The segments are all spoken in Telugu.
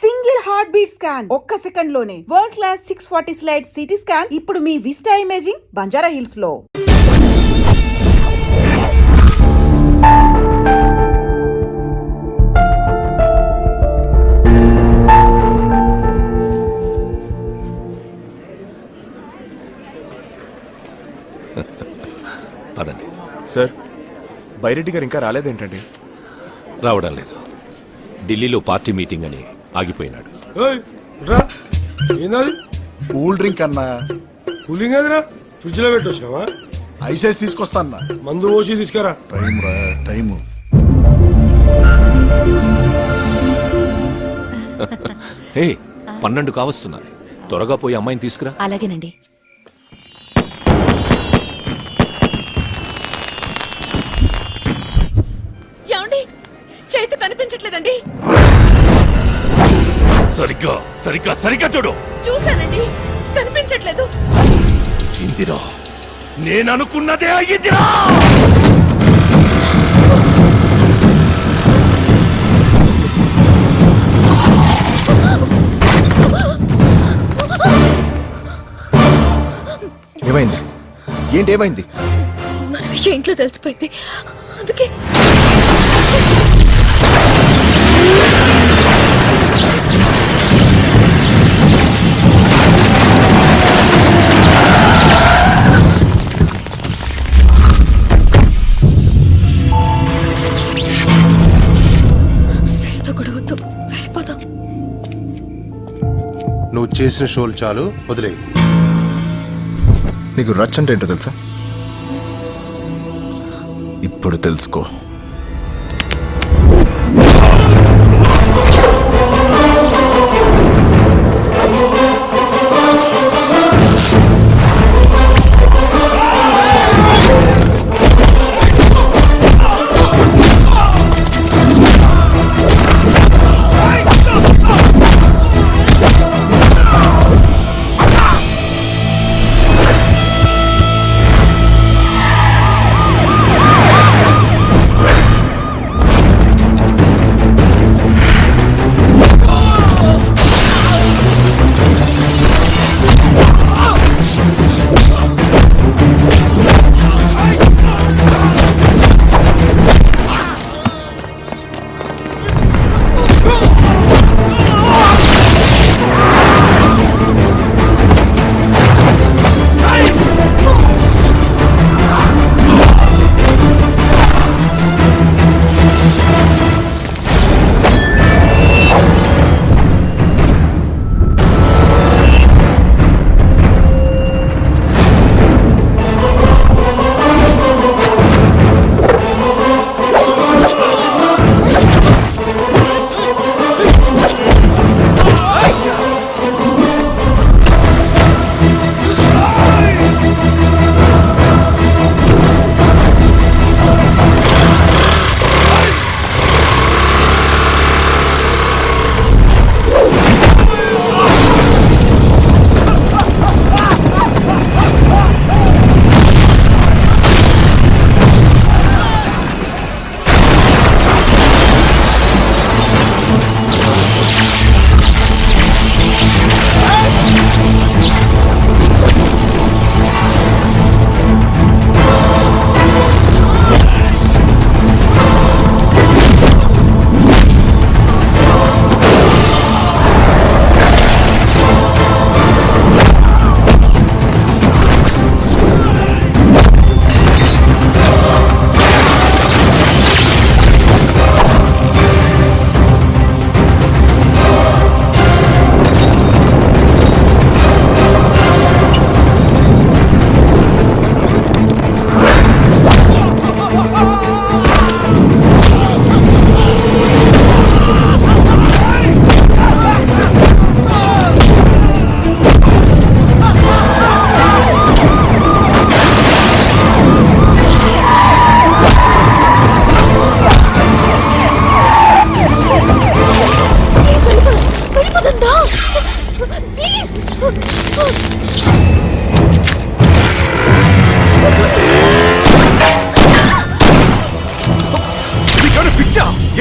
సింగిల్ హార్ట్ బీట్ స్కాన్ ఒక్క సెకండ్ లోనే world class 640 slide CT scan ఇప్పుడు మీ విస్టా ఇమేజింగ్ బంజారా హిల్స్ లో. పదండి సార్. బైరెడ్డి గారు ఇంకా రాలేదేంటండి? రావడం లేదు, ఢిల్లీలో పార్టీ మీటింగ్ అని ఆగిపోయినాడు. కూల్ డ్రింక్ అన్నా. కూలింగ్ అదిరా, ఫ్రిడ్జ్ లో పెట్టొచ్చావా? ఐసెస్ తీసుకొస్తా అన్నా. మందు పోసి తీసుకురా. టైం రా టైము. హే, 12 కావస్తున్నది, త్వరగా పోయి అమ్మాయిని తీసుకురా. అలాగేనండి. ఏమండి, చేతి కనిపించట్లేదండి. సరిగ్గా సరిగ్గా సరిగ్గా చూడు. చూశానండి, కనిపించట్లేదు. ఇందిరా, నేను అనుకున్నదే అయ్యిందిరా. ఏమైంది? ఏంటి ఏమైంది? మన విషయం ఇంట్లో తెలిసిపోయింది, అందుకే. గొడవద్దు, వెళ్ళిపోదాం. నువ్వు చేసిన షోలు చాలు, వదిలేయి. నీకు రచ్ అంటే ఏంటో తెలుసా? ఇప్పుడు తెలుసుకో.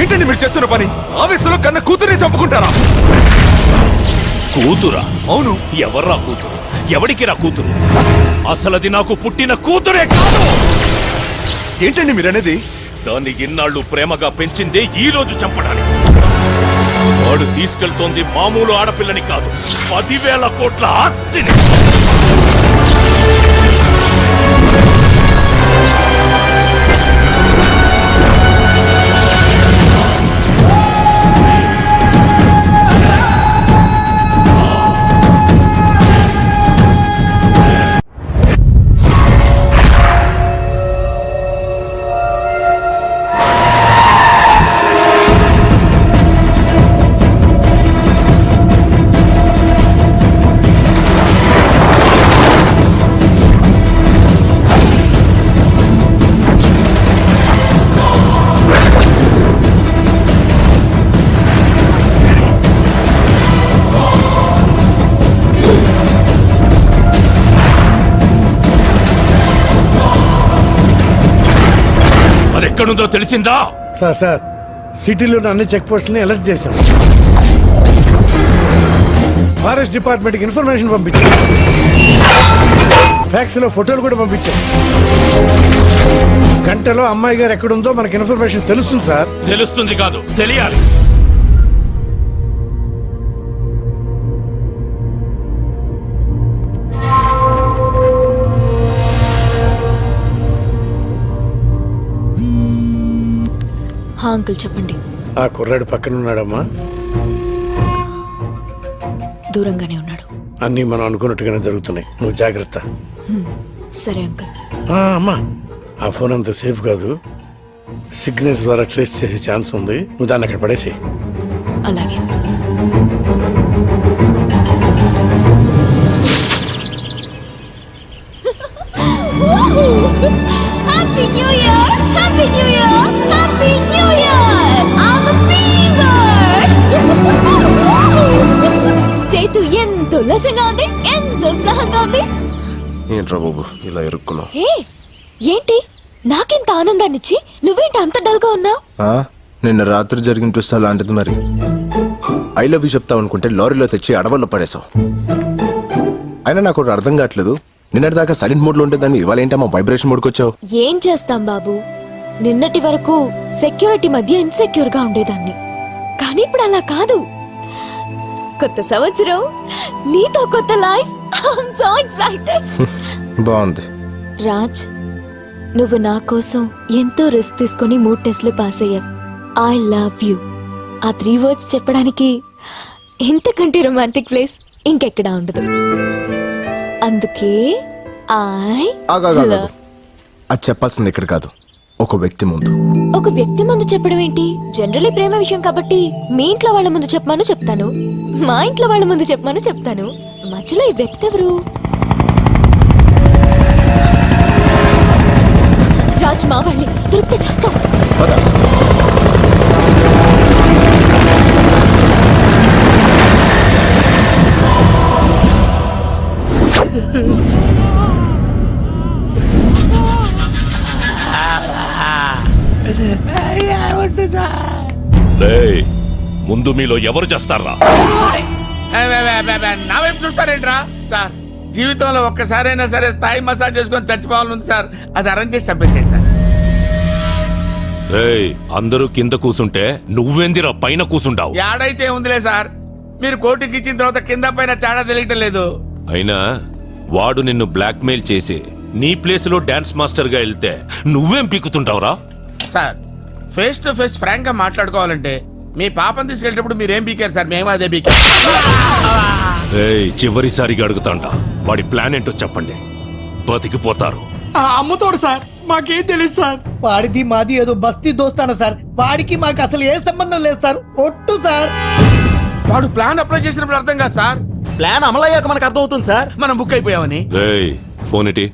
ఏంటండి మీరు చేస్తున్న పని? ఆవేశంలో కన్న కూతుర్ని చంపుకుంటారా? కూతురా? అవును. ఎవర్రా కూతురు? ఎవడికి రా కూతురు? అసలది నాకు పుట్టిన కూతురే కాదు. ఏంటండి మీరనేది? దాన్ని ఇన్నాళ్ళు ప్రేమగా పెంచిందే ఈ రోజు చంపడానికి. వాడు తీసుకెళ్తోంది మామూలు ఆడపిల్లని కాదు, 10,000 కోట్ల ఆస్తిని. అది ఎక్కడుందో తెలిసిందా? సార్ సిటీలోని అన్ని చెక్ పోస్టులని అలర్ట్ చేశాం. ఫారెస్ట్ డిపార్ట్మెంట్కి ఇన్ఫర్మేషన్ పంపించాం. ఫ్యాక్స్ లో ఫోటోలు కూడా పంపించాం. గంటలో అమ్మాయి గారు ఎక్కడుందో మనకి ఇన్ఫర్మేషన్ తెలుస్తుంది సార్. తెలుస్తుంది కాదు, తెలియాలి. అంకుల్ చెప్పండి. ఆ కుర్రాడు పక్కన ఉన్నాడమ్మా. దూరంగానే ఉన్నాడు. అన్నీ మనం అనుకున్నట్టుగానే జరుగుతున్నాయి. నువ్వు జాగ్రత్త. సరే అంకుల్. అమ్మా ఆ ఫోన్ అంత సేఫ్ కాదు. సిగ్నల్స్ ద్వారా ట్రేస్ చేసే ఛాన్స్ ఉంది. నువ్వు దాన్ని అక్కడ పడేసి. అలాగే. Happy New Year! Happy New Year! Happy New Year! I'm a fever! చేతు ఎంత ఉల్లాసంగా ఉంది, ఎంత ఉత్సాహంగా ఉంది. ఏంట్రా బాబు ఇలా ఇరుక్కున్నావు? హే, ఏంటి నాకెంత ఆనందాన్నిచ్చి నువ్వేంటి అంత డల్గా ఉన్నావు? నిన్న రాత్రి జరిగిన ట్విస్ట్ అలాంటిది. మరి ఐ లవ్ యూ చెప్తావు అనుకుంటే లారీలో తెచ్చి అడవుల్లో పడేసావు. అయినా నాకు ఒకటి అర్థం కావట్లేదు. నిన్నటి దాకా సైలెంట్ మోడ్ లో ఉంటే దాన్ని ఇవాళ ఏంటమ్మా వైబ్రేషన్ మోడ్కి వచ్చావు? ఏం చేస్తాం బాబు, నిన్నటి వరకు సెక్యూరిటీ మధ్య ఇన్సెక్యూర్ గా ఉండేదాన్ని. కానీ ఇప్పుడు అలా కాదు. కొత్త సంవత్సరం, నీతో కొత్త లైఫ్. I'm so excited. బాగుంది. రాజ్, నువ్వు నా కోసం ఎంతో రిస్క్ తీసుకొని 3 టెస్ట్లు పాస్ అయ్యావు. I love you. ఆ 3 words చెప్పడానికి ఇంతకంటే రొమాంటిక్ ప్లేస్ ఇంకెక్కడా ఉండదు. అందుకే అది చెప్పాల్సింది ఇక్కడ కాదు, ఒక వ్యక్తి ముందు. ఒక వ్యక్తి ముందు చెప్పడం ఏంటి? జనరలీ ప్రేమ విషయం కాబట్టి మీ ఇంట్లో వాళ్ళ ముందు చెప్పమని చెప్తాను, మా ఇంట్లో వాళ్ళ ముందు చెప్పమని చెప్తాను. మధ్యలో ఈ వ్యక్తి ఎవరు? రాజ్, మా వాళ్ళని దొరికితే చేస్తాం. ముందు మీలో ఎవరు చేస్తారా? నా వైపు చూస్తారేంట్రా సార్? జీవితంలో ఒక్కసారైనా సరే థాయ్ మసాజ్ చేసుకొని చచ్చిపోవాలని సార్. అది అరేంజ్ చేసి చంపేసేయండి సార్. అందరూ కింద కూసుంటే నువ్వేందిరా పైన కూసుంటావు? ఏడైతే ఉందిలే సార్, మీరు కోటికి ఇచ్చిన తర్వాత కింద పైన తేడా తెలియటం లేదు. అయినా వాడు నిన్ను బ్లాక్మెయిల్ చేసి నీ ప్లేస్ లో డాన్స్ మాస్టర్ గా వెళ్తే నువ్వేం పీకుతుంటావురా? Sir, face to face frank గా మాట్లాడుకోవాలంటే మీ పాపం తీసుకెళ్ళేటప్పుడు మీరేం పీకారు సార్? మేము అదే పీకారు. చివరిసారిగా అడుగుతాంట, వాడి ప్లాన్ ఏంటో చెప్పండి, బతికిపోతారు. అమ్ముతోడు సార్, మాకేం తెలియదు సార్. వాడిది మాది ఏదో బస్తీ దోస్తాను సార్. వాడికి మాకు అసలు ఏ సంబంధం లేదు సార్. ఒట్టు సార్. వాడు ప్లాన్ అప్లై చేసినప్పుడు అర్థం కాదు సార్. ప్లాన్ అమలయ్యాక మనకు అర్థం అవుతుంది సార్. మనం బుక్ అయిపోయామని. ఫోన్ ఇటీ.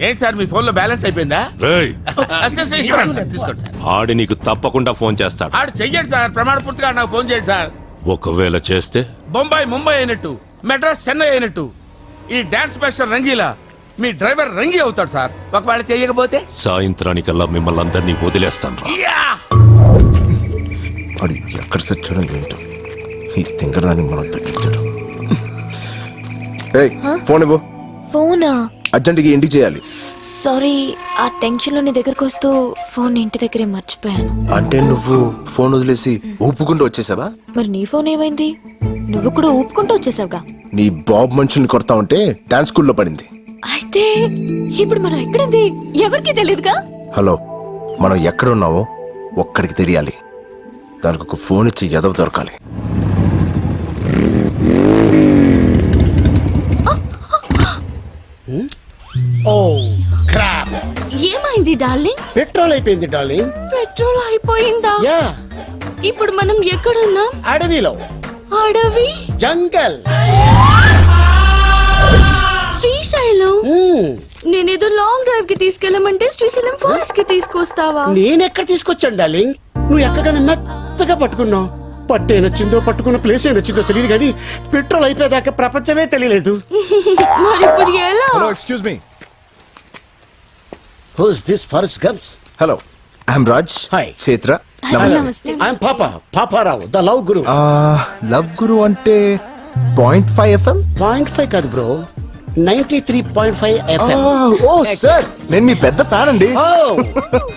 ఏంటి సార్, మీ ఫోన్ లో బ్యాలెన్స్ అయిపోయిందా? తీసుకోండి సార్. ఆడి నీకు తప్పకుండా ఫోన్ చేస్తాడు. ఆడు చెయ్యండి సార్, ప్రమాణ పూర్తిగా నాకు ఫోన్ చేయండి సార్. ఒకవేళ చేస్తే బొంబాయి ముంబై అయినట్టు, మెడ్రాస్ చెన్నై అయినట్టు ఈ డాన్స్ మాస్టర్ రంగీలా మీ డ్రైవర్ రంగి అవుతాడు సార్. ఒకవేళ చేయకపోతే సాయంత్రానికల్లా మిమ్మల్ని అందరినీ వదిలేస్తాను. వాడు ఎక్కడ సచ్చాడో ఏంటో, ఈ తింగడానికి మనం తగ్గించాడు. ఏయ్, ఫోన్ ఇవ్వు. ఫోనా? అర్జెంట్గా ఇంటికి చేయాలి. సారీ, ఆ టెన్షన్ లో నీ దగ్గరకు వస్తూ ఫోన్ ఇంటి దగ్గరే మర్చిపోయాను. అంటే నువ్వు ఫోన్ వదిలేసి ఊపుకుంటూ వచ్చేసావా? మరి నీ ఫోన్ ఏమైంది? నువ్వు కూడా ఊపుకుంటూ వచ్చేసావుగా. నీ బాబు మనుషుల్ని కొడతా ఉంటే డాన్స్ స్కూల్లో పడింది. అయితే ఇప్పుడు మనం ఎక్కడుంది ఎవరికి తెలియదుగా. హలో, మనం ఎక్కడున్నామో ఒక్కడికి తెలియాలి. దానికి ఒక ఫోన్ ఇచ్చి ఎదవ దొరకాలి. ఓ క్రాప్, ఏమైంది డార్లింగ్? పెట్రోల్ అయిపోయింది డార్లింగ్. పెట్రోల్ అయిపోయిందా? యా, ఇప్పుడు మనం ఎక్కడున్నాం? అడవిలో. అడవి? జంగల్. శ్రీశైలం? నేనేదో లాంగ్ డ్రైవ్ కి తీసుకెళ్ళమంటే శ్రీశైలం ఫారెస్ట్ కి తీసుకొస్తావా? నేనెక్కడ తీసుకొచ్చాను డార్లింగ్? నువ్వు ఎక్కగానే మెత్తగా పట్టుకున్నావు. పట్టు ఏనొచ్చిందో పట్టుకున్న ప్లేస్ ఏనొచ్చిందో తెలియదు కానీ పెట్రోల్ అయిపోయేదాకా ప్రపంచమే తెలియలేదు. మరి ఇప్పుడు ఎలా? Hello, excuse me. Who's this Forrest Gump? Hello, I'm Raj. Hi. Kshetra. నమస్తే. I'm Paparao the love guru. Love guru అంటే 0.5 FM. 0.5 కాదు బ్రో, 93.5 FM. ఓ సార్, నేను మీ పెద్ద ఫ్యాన్ అండి.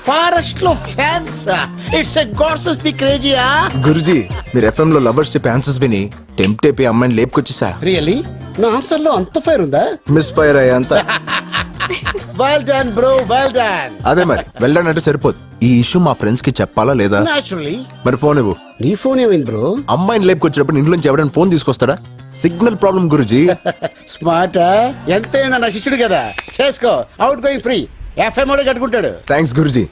ఫారెస్ట్ లో fans. It's a gods the క్రేజీయా. గురుజీ, మీరు FM లో లవర్స్ చెప్పే ఆన్సర్స్ విని టెంప్ట్ అయిపోయి అమ్మాయిని లేపుకొచ్చేసా. రియల్లీ? నా ఆన్సర్ లో అంత ఫైర్ ఉందా? మిస్ ఫైర్ అయ్యేంత. Well done bro, well done. అదే మరి, వెళ్ళానంటే సరిపోదు. ఈ ఇష్యూ మా ఫ్రెండ్స్ కి చెప్పాలా లేదా? నాచురల్లీ. మరి ఫోన్ ఇవ్వు. నీ ఫోన్ ఏమైంది బ్రో? అమ్మాయిని లేపుకొచ్చినప్పుడు ఇంట్లో నుంచి ఎవరైనా ఫోన్ తీసుకొస్తాడా? Signal problem guruji. స్మార్ట్. ఎంతైనా నా శిష్యుడు కదా, చేసుకో. Out going free. FM కూడా కట్టుకుంటాడు. Thanks guruji.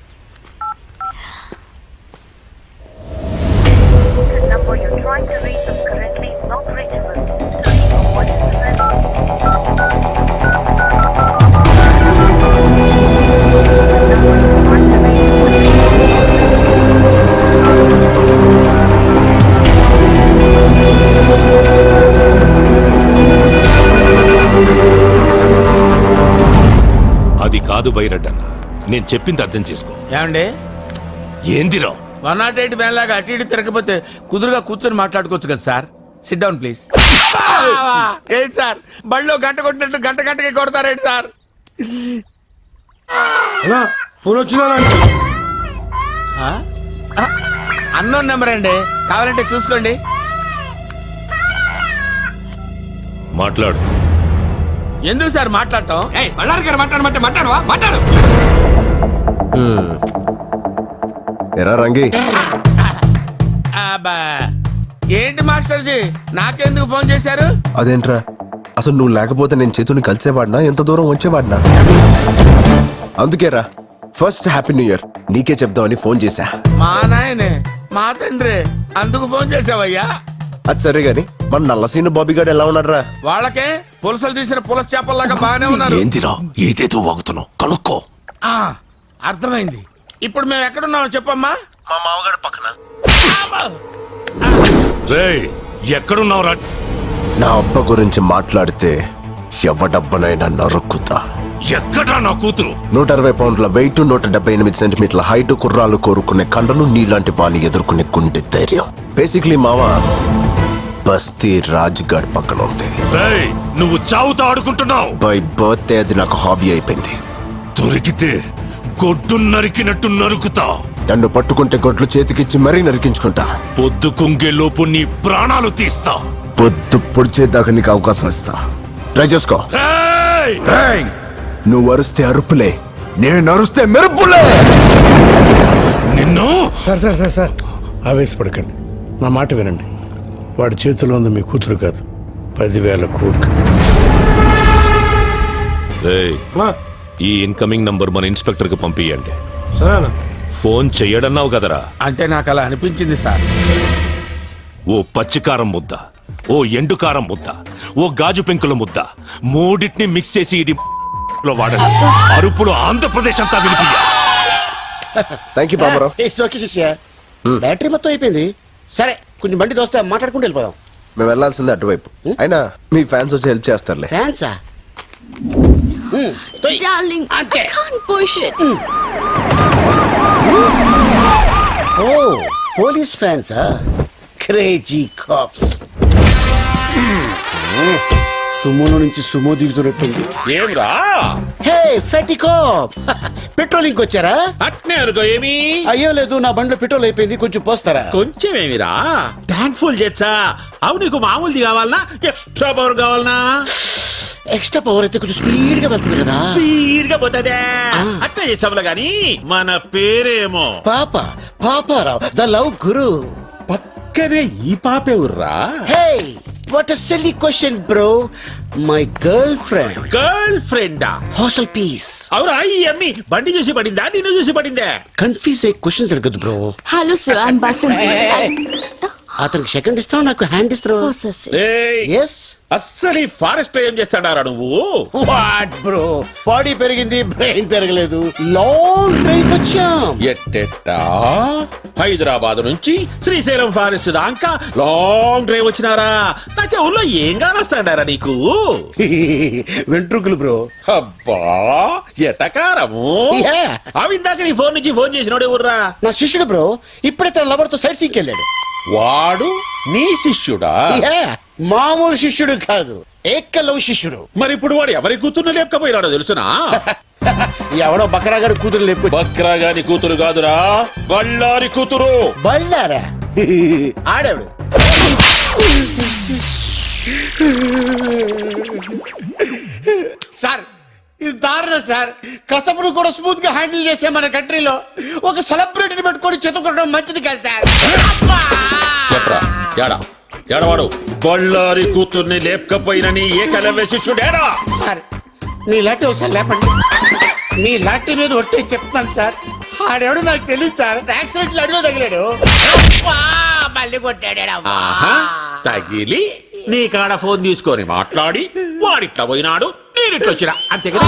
number you're trying to reach is currently not reachable. To leave a voice message. అది కాదు బైరడ్డన్న, నేను చెప్పింది అర్థం చేసుకో. ఏమండి, ఏందిరా 108 వ్యాన్ లాగా అటు ఇటు తిరగకపోతే కుదురుగా కూర్చొని మాట్లాడుకోవచ్చు కదా సార్. SIT down please. ఏంటి సార్, బళ్ళో గంట కొట్టినట్టు గంట గంటకి కొడతారేంటి సార్? ఫోన్ వచ్చినా అన్నోన్ నెంబర్ అండి, కావాలంటే చూసుకోండి. మాట్లాడు. ఎందుకు సార్ మాట్లాడటం? మాట్లాడు. ఎరా రంగి, అబ్బా, ఏంటి మాస్టర్జీ నాకెందుకు ఫోన్ చేశారు? అదేంట్రా, అసలు నువ్వు లేకపోతే నేను చేతుని కలిసేవాడినా, ఎంత దూరం వచ్చేవాడినా? అందుకేరా ఫస్ట్ హ్యాపీ న్యూ ఇయర్ నీకే చెప్దామని ఫోన్ చేశా. మా నాయనే, మా తండ్రి, అందుకు ఫోన్ చేసావయ్యా? అది సరే గాని, మన నల్లసీను బాబీ గారు ఎలా ఉన్నారా? వాళ్ళకే పులసలు తీసిన పులస చేపల్లాగా బాగానే ఉన్నారు. ఏందిరా ఏదేదో వాగుతున్నావు, కనుక్కో. ఆ, అర్థమైంది. ఇప్పుడు మేము ఎక్కడున్నామో చెప్పమ్మా. మా మామగారు పక్కన. రేయ్, ఎక్కడున్నావురా? నా అబ్బ గురించి మాట్లాడితే ఎవడబ్బనైనా నరుక్కుతా. ఎక్కడా నా కూతురు? 160 పౌండ్ల వెయిట్, 178 సెంటీమీటర్ల హైట్, కుర్రాలు కోరుకునే కండలు, నీలాంటి వాణ్ణి ఎదుర్కొనే గుండె ధైర్యం. బేసిక్లీ మావా బస్తీ రాజ్గఢ్ పక్కన ఉంది. రేయ్, నువ్వు చావుతో ఆడుకుంటున్నావు. బై బర్త్డే అది నాకు హాబీ అయిపోయింది. దొరికితే గొడ్డు నరికినట్టు నరుకుతా. నన్ను పట్టుకుంటే గొడ్లు చేతికిచ్చి మరీ నరికించుకుంటా. పొద్దు కుంగే లోపు నీ ప్రాణాలు తీస్తా. పొద్దు పొడిచేదాకా నీకు అవకాశం ఇస్తా. ట్రై చేసుకో. రేయ్! నువ్వు అరుస్తే అరుపులే, నేను అరుస్తే మెరుపులే. నిన్ను సార్ ఆవేశపడకండి, నా మాట వినండి. వాడి చేతిలో ఉంది మీ కూతురు కాదు, 10,000 కోట్లు. రేయ్, ఈ ఇన్కమింగ్ నంబర్ మన ఇన్స్పెక్టర్ కి పంపియండి. సరేనా? ఫోన్ చెయ్యడన్నావు కదరా? అంటే నాకు అలా అనిపించింది సార్. ఓ పచ్చికారం ముద్ద, ఓ ఎండుకారం ముద్ద, ఓ గాజు పెంకుల ముద్ద, మూడింటిని మిక్స్ చేసి ఇది లో వాడండి. అరుపులు ఆంధ్రప్రదేశ్ అంతా వినిపించ. Thank you Baburao. It's okay శిష్య. బ్యాటరీ మొత్తం అయిపోయింది. సరే, కొంచెం బండి దోస్తే మాట్లాడుకుంటూ వెళ్ళిపోదాం. మేము వెళ్ళాల్సిందే అటువైపు. అయినా మీ ఫ్యాన్స్ వచ్చి హెల్ప్ చేస్తారులే. ఫ్యాన్సా? Darling, I can't push it. ఓ, పోలీస్ ఫ్యాన్సా? Crazy cops. సుమోలో నుంచి సుమో దిగుతున్నట్టుంది. ఏమ్రా హే ఫెటికోప్ పెట్రోల్ ఇంకొచ్చారా? అట్నే అనుకో ఏమి అయ్యో లేదు, నా బండిలో పెట్రోల్ అయిపోయింది, కొంచెం పోస్తారా? కొంచెం ఏమిరా ట్యాంక్ ఫుల్ చేచ్చా. అవు నీకు మామూలుది కావాలనా ఎక్స్ట్రా పవర్ కావాలనా? ఎక్స్ట్రా పవర్ అయితే కొంచెం స్పీడ్ గా వెళ్తుంది కదా. స్పీడ్ గా పోతుందే అట్లా చేసావులా గాని మన పేరేమో పాపారావు ద లవ్ గురు. పక్కనే ఈ పాపే ఉర్రా. Hey what a silly question bro. My girl friend. Girl ఫ్రెండా? Hostel piece. అవురా ఈ అమ్మి బండి చూసి పడిందా నిన్ను చూసి పడిందే? కన్ఫ్యూజ్ అయ్యే క్వశ్చన్స్ అడగదు bro. Hello sir, I'm Basunti. అతనికి సెకండ్ ఇస్తావు, నాకు హ్యాండ్ ఇస్తావు. ఏయ్, ఎస్. అస్సలు ఈ ఫారెస్ట్ లో ఏం చేస్తాడారా నువ్వు? వాట్ బ్రో, బాడీ పెరిగింది, బ్రెయిన్ పెరగలేదు. లాంగ్ డ్రైవ్ వచ్చాం. ఎట్టెట్టా హైదరాబాద్ నుంచి శ్రీశైలం ఫారెస్ట్ దాకా లాంగ్ డ్రైవ్ వచ్చినారా? నా చెవుల్లో ఏం కానొస్తాడారా నీకు? వెంట్రుకలు బ్రో. అబ్బా ఎటకారము. Yeah. అవిందాక నీ ఫోన్ నుంచి ఫోన్ చేసినోడే ఊర్రా? నా శిష్యుడు బ్రో, ఇప్పుడే తన లవర్ తో సైట్ సీకి వెళ్ళాడు. వాడు నీ శిష్యుడా? Yeah. మామూలు శిష్యుడు కాదు, ఏకలవ్ శిష్యుడు. మరి ఇప్పుడు వాడు ఎవరి కూతుర్ని లేపకపోయినాడో తెలుసునా? ఎవడో బకరాగాడు కూతురు లేపు. బక్రాగాని కూతురు కాదురా, బళ్ళారి కూతురు. బళ్ళారా? ఆడేవాడు. సార్ ఇది దారుణం సార్. కసపును కూడా స్మూత్ గా హ్యాండిల్ చేసే మన కంట్రీలో ఒక సెలబ్రిటీని పెట్టుకొని చెతుకోవడం మంచిది కాదు సార్. చెప్పరా యాడా ఎడవాడు బళ్ళారి కూతుర్ని లేపకపోయినని ఏకలవ్య శిష్యుడేరా? సార్ నీ లాంటి ఒకసారి లేపండి. నీ లాంటి మీద ఒట్టేసి చెప్తాను సార్. ఆడెవడు నాకు తెలియదు సార్. యాక్సిడెంట్ అడుగు తగిలాడు, మళ్ళీ కొట్టాడు. ఆహా, తగిలి నీ కాడ ఫోన్ తీసుకొని మాట్లాడి వాడిట్లా పోయినాడు, నేనిట్లా వచ్చినా అంతే కదా?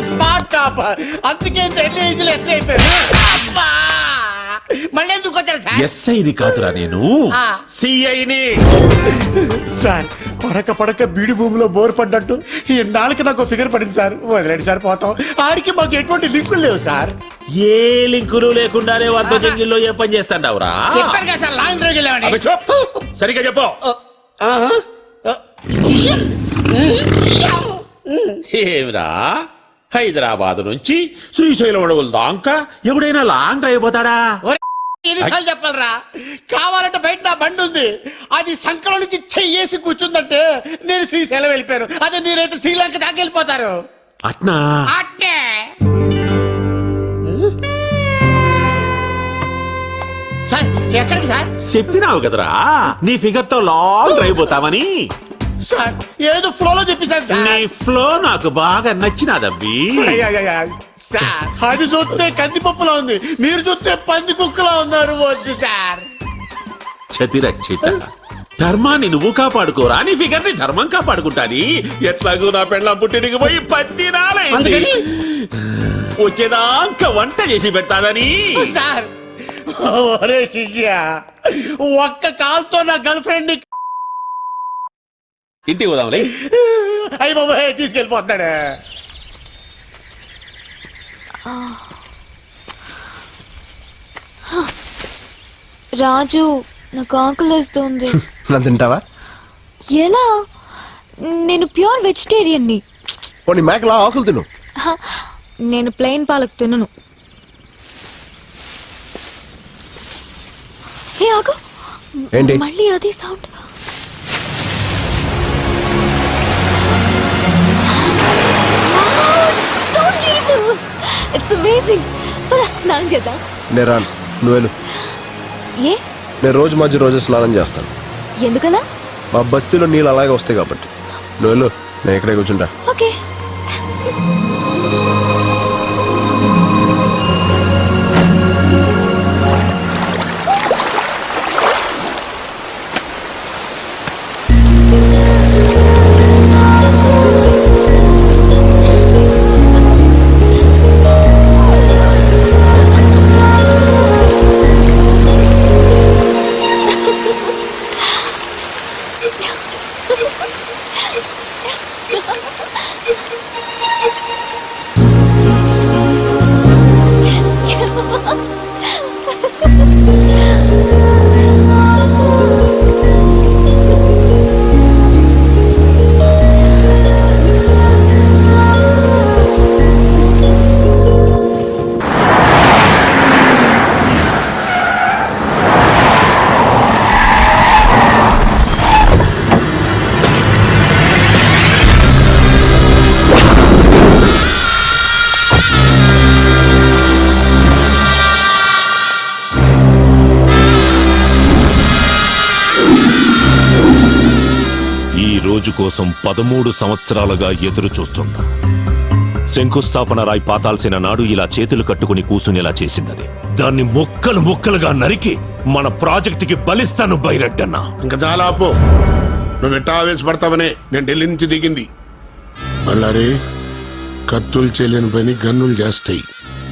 Smart top. అందుకే ఎన్ని ఏజ్లు ఎస్ అయిపోయారు. మళ్ళీ ఎందుకు వచ్చారు సార్? ఎస్ఐని కాదురా నేను, సిఐని. సార్ పడక బీడి భూమిలో బోర్ పడ్డట్టు ఈ నాలుగు నాకు ఫిగర్ పడింది సార్. వదిలేండి సార్, పోతాం. ఆడికి మాకు ఎటువంటి లింకులు లేవు సార్. ఏ లింకులు లేకుండానే వంద జంగిల్లో ఏ పని చేస్తాండావురా? చెప్పారు కదా సార్, లాంగ్ డ్రైవ్ వెళ్ళామని. అబ్బే చూప్, సరిగ్గా చెప్పు. ఏమిరా హైదరాబాద్ నుంచి శ్రీశైలం అడవుల దాకా ఎవడైనా లాంగ్ డ్రైవ్ పోతాడా? ఎన్నిసార్లు చెప్పాలరా? కావాలంటే బయట నా బండి ఉంది, అది సంకలం నుంచి చెయ్యేసి కూర్చుందంటే నేను శ్రీశైలం వెళ్ళిపోయాను. అదే మీరైతే శ్రీలంక దాకా వెళ్ళిపోతారు. అట్నా? అట్నే. సార్ ఎక్కడికి సార్? చెప్పినావు కదరా నీ ఫిగర్ తో లాంగ్ డ్రైవ్ పోతామని. సార్ ఏదో ఫ్లోలో చెప్పేశాను నీ సార్. ఫ్లో నాకు బాగా నచ్చినాదబ్బి. సార్ అది చూస్తే కందిపప్పులా ఉంది, మీరు చూస్తే పంది కుక్కలా ఉన్నారు. వద్దు సార్. క్షతిరక్షిత ధర్మాన్ని నువ్వు కాపాడుకోరా, నీ ఫిగర్ ని ధర్మం కాపాడుకుంటాది. ఎట్లాగూ నా పెళ్ళం పుట్టినకి పోయి 10 నాలైంది. అందుకని? వచ్చేదాకా వంట చేసి పెడతాదని. సార్ ఒరే శిష్య, ఒక్క కాల్తో నా గర్ల్ ఫ్రెండ్ ని ఇంటికి పోదాంలే. అయ్యి బాబాయ్ తీసుకెళ్ళిపోతాడు. రాజు నాకు ఆకలేస్తుంది. నన్ను తింటావా? ఎలా? నేను ప్యూర్ వెజిటేరియన్ని. పోనీ మేకలా ఆకులు తిను. నేను ప్లెయిన్ పాలక్ తినను. ఏ ఆగు, ఏంటి? మళ్ళీ అదే సౌండ్. It's amazing. స్నానం చేద్దాం. నేను రాను, నువ్వు వెళ్ళు. ఏ? నేను రోజు స్నానం చేస్తాను. ఎందుకలా? మా బస్తీలో నీళ్ళు అలాగే వస్తాయి కాబట్టి. నువ్వు వెళ్ళు, నేను ఇక్కడే కూర్చుంటా. ఓకే. రోజు కోసం 13 సంవత్సరాలుగా ఎదురు చూస్తున్నా. శంకుస్థాపన రాయి పాతాల్సిన నాడు ఇలా చేతులు కట్టుకుని కూసునేలా చేసిందని దాన్ని ముక్కలు ముక్కలుగా నరికి మన ప్రాజెక్టుకి బలిస్తాను బైరెడ్డన్నా. ఇంకా చాలా ఆపు. నువ్వు ఎట్టా ఆవేశపడతావనే నేను ఢిల్లీ నుంచి దిగింది. అల్లారే, కత్తులు చేయలేని పని గన్నులు చేస్తాయి,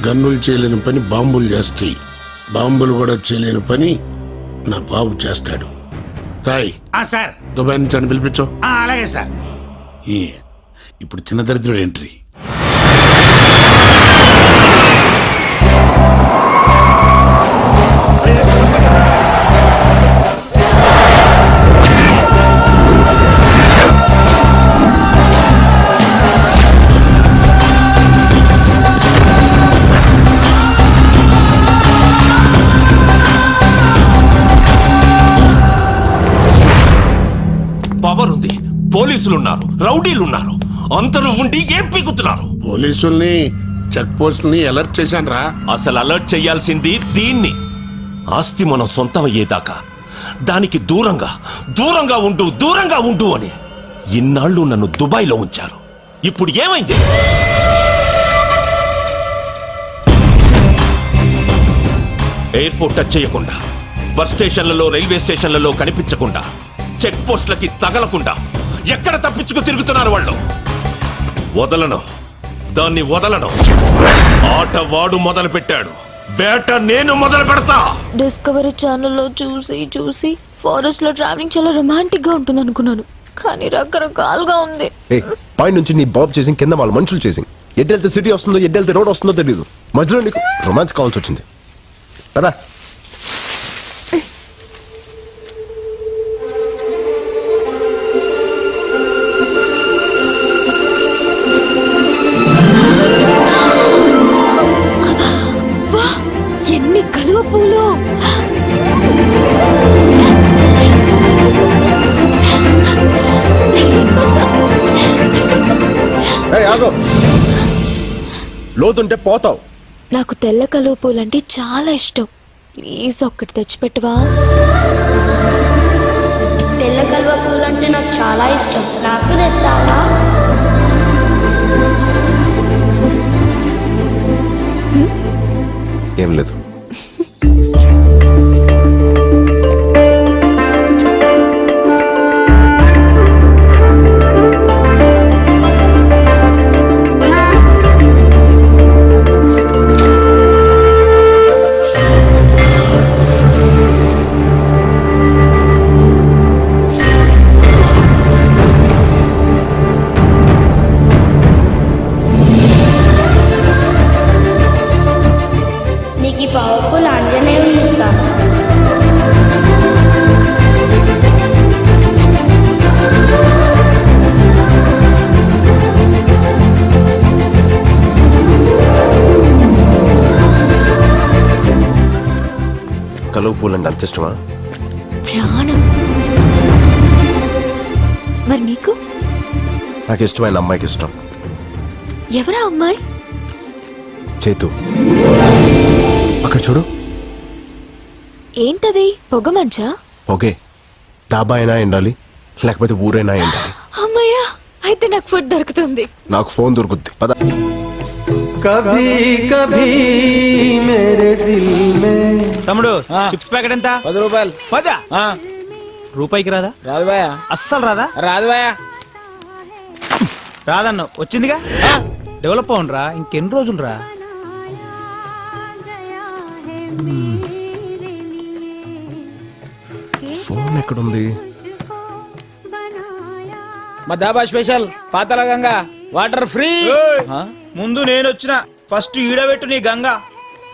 గన్నులు చేయలేని పని బాంబులు చేస్తాయి, బాంబులు కూడా చేయలేని పని నా బాబు చేస్తాడు. రాయ్ సార్. దుబాయ్ నుంచి అని పిలిపించు. అలాగే సార్. ఇప్పుడు చిన్న దరిద్రుడు ఎంట్రీ. పవర్ ఉంది, పోలీసులున్నారు, రౌడీలున్నారు, అందరూ ఉండి ఏం పీకుతున్నారు? పోలీసుల్ని చెక్ పోస్టుల్ని అలర్ట్ చేశాను రా. అసలు అలర్ట్ చేయాల్సింది దీన్ని. ఆస్తి మనం సొంతం అయ్యేదాకా దానికి దూరంగా దూరంగా ఉండు, దూరంగా ఉండు అని ఇన్నాళ్ళు నన్ను దుబాయ్లో ఉంచారు. ఇప్పుడు ఏమైంది? ఎయిర్పోర్ట్ టచ్ చేయకుండా, బస్ స్టేషన్లలో, రైల్వే స్టేషన్లలో కనిపించకుండా, చెక్ పోస్టులకి తగలకుండా ఎక్కడ తప్పించుకు తిరుగుతున్నారు వాళ్ళు? వదలను, దాన్ని వదలను. ఆట వాడు మొదలు పెట్టాడు, వేట నేను మొదలు పెడతా. డిస్కవరీ ఛానల్లో చూసి చూసి ఫారెస్ట్ లో ట్రావెలింగ్ చాలా రొమాంటిక్ గా ఉంటుంది అనుకున్నాను, కానీ రకరకాలుగా ఉంది. పై నుంచి నీ బాబు చేసి కింద వాళ్ళ మనుషులు చేసి ఎడ్డెళ్తే సిటీ వస్తుందో ఎడ్డెళ్తే రోడ్ వస్తుందో తెలియదు. మధ్యలో నీకు రొమాన్స్ కావాల్సి వచ్చింది కదా. ఎన్ని కలువ పూలు! ఆగో, లోతుంటే పోతావు. నాకు తెల్ల కలువ పూలు అంటే చాలా ఇష్టం. ప్లీజ్ ఒక్కటి తెచ్చిపెట్టవా? తెల్ల కలువ పూలు అంటే నాకు చాలా ఇష్టం, నాకు తెస్తావా? ఏం లేదు. నీకు పవర్ఫుల్ ఆంజనేయుని ఇస్తా. కలువ పూలు అంటే అంత ఇష్టమా? ప్రాణం. మరి నీకు? నాకు ఇష్టమైన అమ్మాయికి ఇష్టం. ఎవరా అమ్మాయి? చేతు, అక్కడ చూడు. ఏంటది? పొగ మంచా? ఓకే, డాబా అయినా ఎండాలి, లేకపోతే ఊరైనా ఎండాలి. అమ్మయ్యా, అయితే నాకు ఫుడ్ దొరుకుతుంది. నాకు ఫోన్ దొరుకుద్ది. పద. తమ్ముడు, చిప్స్ ప్యాకెట్ ఎంత? 10 రూపాయలు. 10 రూపాయికి రాదా? రాదు బాయా. అస్సలు రాదా? రాదు బాయా. రాదన్న వచ్చిందిగా. డెవలప్ అవునరా, ఇంకెన్ని రోజులు రా. ఫోన్ ఎక్కడుంది? మా dhaba special Patala Ganga water free. ముందు నేను వచ్చిన ఫస్ట్ ఈడబెట్టు నీ గంగా.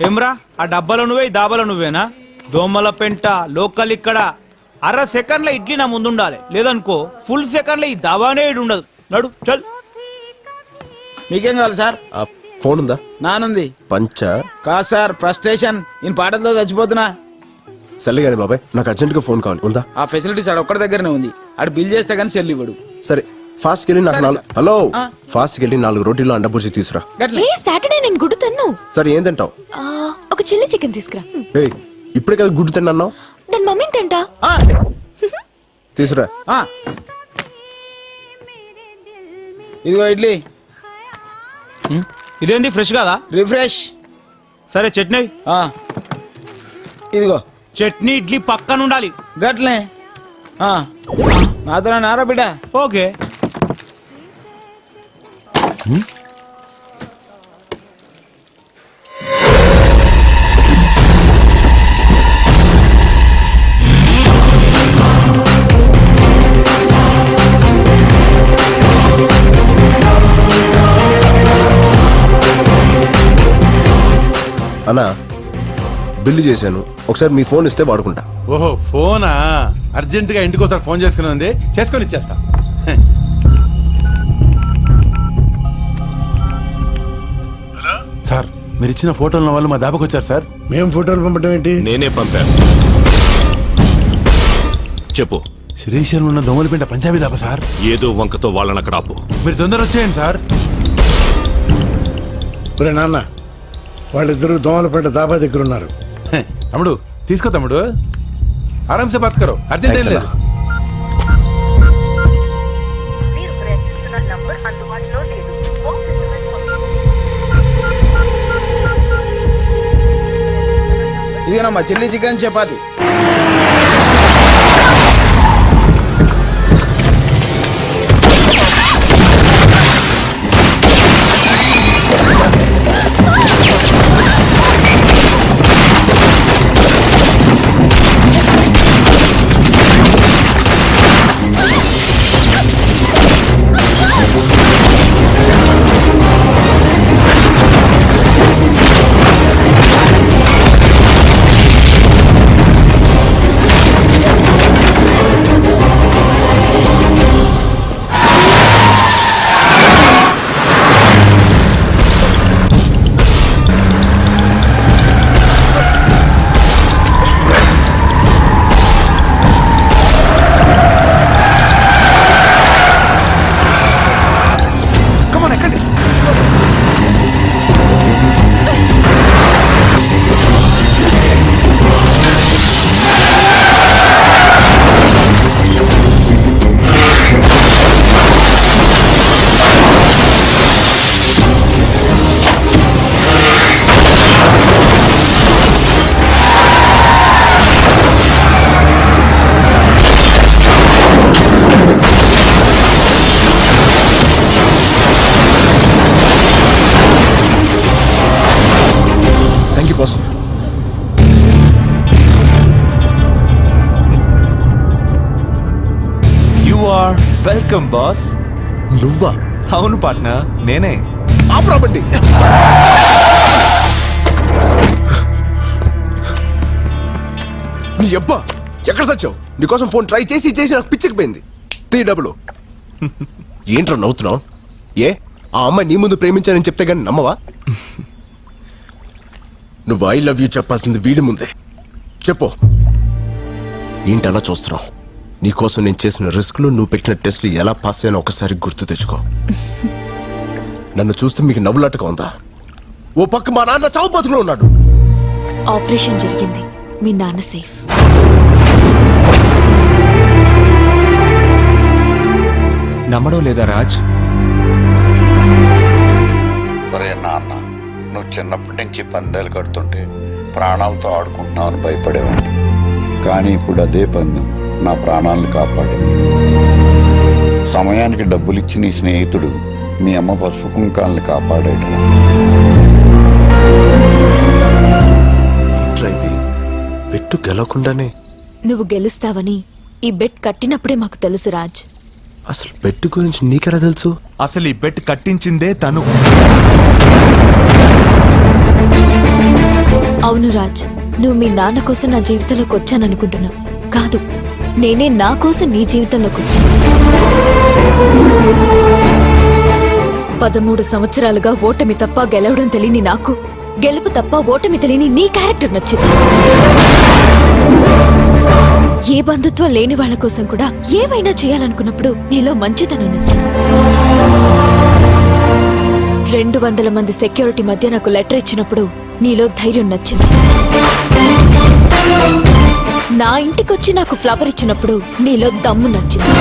ఏమ్రా, ఆ డబ్బాలో నువ్వే, ఈ దాబాలో నువ్వేనా? దోమల పెంట లోకల్ ఇక్కడ. అర సెకండ్ల ఇడ్లీ నా ముందు ఉండాలి, లేదనుకో ఫుల్ సెకండ్ల ఈ దాబానే ఇడు ఉండదు. నడు చల్. మీకేం కావాలి సార్? ఫోన్ ఉందా? నానుంది. పంచ కాదు సార్, ఫ్రస్ట్రేషన్. నేను పాటలతో చచ్చిపోతున్నా. సర్లే కానీ బాబాయ్, నాకు అర్జెంట్గా ఫోన్ కావాలి. ఉందా? ఆ ఫెసిలిటీస్ ఆడ ఒక్కడి దగ్గరనే ఉంది. ఆడు బిల్ చేస్తే కానీ సెల్ ఇవ్వడు. సరే, ఫాస్ట్ వెళ్ళి నాకు 4 హలో ఫాస్ట్ వెళ్ళి 4 రోటీలు అండబుర్జీ తీసురా. ఏ సాటర్డే నేను గుడ్డు తిన్ను. సరే, ఏం తింటావు? ఒక చిల్లీ చికెన్ తీసుకురా. ఏయ్, ఇప్పుడే కదా గుడ్డు తిన్నావు. దాని మమ్మీని తింటా. తీసురా. ఇదిగో ఇడ్లీ. ఇదేంది ఫ్రెష్ కాదా? రిఫ్రెష్. సరే చట్నీ. ఇదిగో చట్నీ ఇడ్లీ పక్కన ఉండాలి. గట్లే నాతో నారా బిడ్డ. ఓకే. అన్నా బిల్లు చేశాను, ఒకసారి మీ ఫోన్ ఇస్తే వాడుకుంటా. ఓహో ఫోనా? అర్జెంట్ గా ఇంటికి ఒకసారి ఫోన్ చేసుకుని ఉంది, చేసుకొని ఇచ్చేస్తా. సార్ మీరు ఇచ్చిన ఫోటోల వాళ్ళు మా దాబాకి వచ్చారు సార్. మేము ఫోటోలు పంపడం ఏంటి? నేనే పంపాను. చెప్పు. శ్రీశైలం ఉన్న దోమలపేట పంజాబీ దాబా సార్. ఏదో వంకతో వాళ్ళని అక్కడ ఆపు. మీరు తొందర వచ్చేయండి సార్. ఒరే నాన్న, వాళ్ళిద్దరూ దోమలపేట దాబా దగ్గర ఉన్నారు. తమ్ముడు తీసుకో తమ్ముడు, ఆరాంసే బాత్ కరో, అర్జెంట్ ఏం లేదు. మీరు ప్రయత్నిస్తున్న నంబర్ అందుబాటులో లేదు. ఫోన్ SMS ఇదేనమ్మా chilli chicken chapati. Boss. You are welcome boss. నువ్వా? అవును పార్ట్నర్, నేనే. ఆపరాబండి. నీ అబ్బా ఎక్కడ సచ్చావు? నీకోసం ఫోన్ ట్రై చేసి చేసి నాకు పిచ్చకపోయింది. తీ డబ్బులు. ఏంట్రా నవ్వుతున్నావు? ఏ ఆ అమ్మాయి నీ ముందు ప్రేమించానని చెప్తే గానీ నమ్మవా? నువ్వు ఐ లవ్ యూ చెప్పాల్సింది వీడి ముందే. చెప్పు. ఏంటి అలా చూస్తున్నావు? నీకోసం నేను చేసిన రిస్క్లు, నువ్వు పెట్టిన టెస్ట్లు ఎలా పాస్ అయ్యానో ఒకసారి గుర్తు తెచ్చుకో. నన్ను చూస్తే మీకు నవ్వులాటగా ఉందా? ఓ పక్క మా నాన్న చావు బతుకులో ఉన్నాడు. ఆపరేషన్ జరిగింది, మీ నాన్న సేఫ్. నమ్మడం లేదా రాజ్? ఒరే నాన్న, నువ్వు చిన్నప్పటి నుంచి పందాలు కడుతుంటే ప్రాణాలతో ఆడుకుంటున్నావు భయపడేవాడిని. కానీ ఇప్పుడు అదే పందెం నా ప్రాణాలను కాపాడింది. సమయానికి డబ్బులిచ్చి నీ స్నేహితుడు మీ అమ్మ పసుపు కుంకాలని కాపాడాడు. బెట్టు గెలవకుండానే నువ్వు గెలుస్తావని ఈ బెట్ కట్టినప్పుడే మాకు తెలుసు రాజ్. అసలు బెట్టు గురించి నీకెలా తెలుసు? అసలు ఈ బెట్ కట్టించిందే తను. అవును రాజ్, నువ్వు మీ నాన్న కోసం నా జీవితంలోకి వచ్చాననుకుంటున్నావు. కాదు, నేనే నా కోసం నీ జీవితంలోకి వచ్చాను. 13 సంవత్సరాలుగా ఓటమి తప్ప గెలవడం తెలియని నాకు, గెలుపు తప్ప ఓటమి తెలియని నీ క్యారెక్టర్ నచ్చింది. ఏ బంధుత్వం లేని వాళ్ళ కోసం కూడా ఏవైనా చేయాలనుకున్నప్పుడు నీలో మంచితనం నచ్చింది. 200 మంది సెక్యూరిటీ మధ్య నాకు లెటర్ ఇచ్చినప్పుడు నీలో ధైర్యం నచ్చింది. నా ఇంటికొచ్చి నాకు ఫ్లవర్ ఇచ్చినప్పుడు నీలో దమ్ము నచ్చింది.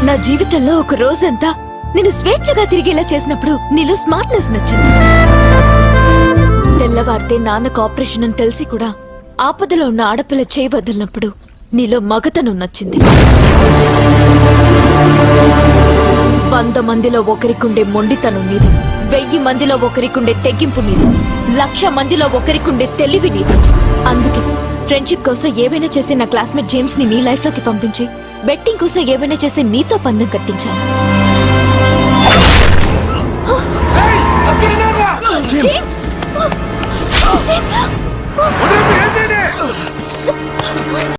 నా జీవితంలో ఒక రోజంతా నేను స్వేచ్ఛగా తిరిగేలా చేసినప్పుడు నీలో స్మార్ట్నెస్ నచ్చింది. తెల్లవారితే నాన్నకు ఆపరేషన్ అని తెలిసి కూడా ఆపదలో ఉన్న ఆడపిల్ల చేయి వదిలినప్పుడు నీలో మగతనం నచ్చింది. 100 మందిలో ఒకరికుండే మొండితనం నీది, 1000 మందిలో ఒకరికుండే తెగింపు నీది, 1,00,000 మందిలో ఒకరికుండే తెలివి నీది. అందుకే ఫ్రెండ్షిప్ కోసం ఏవైనా చేసే నా క్లాస్మేట్ జేమ్స్ ని నీ లైఫ్ లోకి పంపించి బెట్టింగ్ కోసం ఏవైనా చేసే నీతో పందెం కట్టించాను.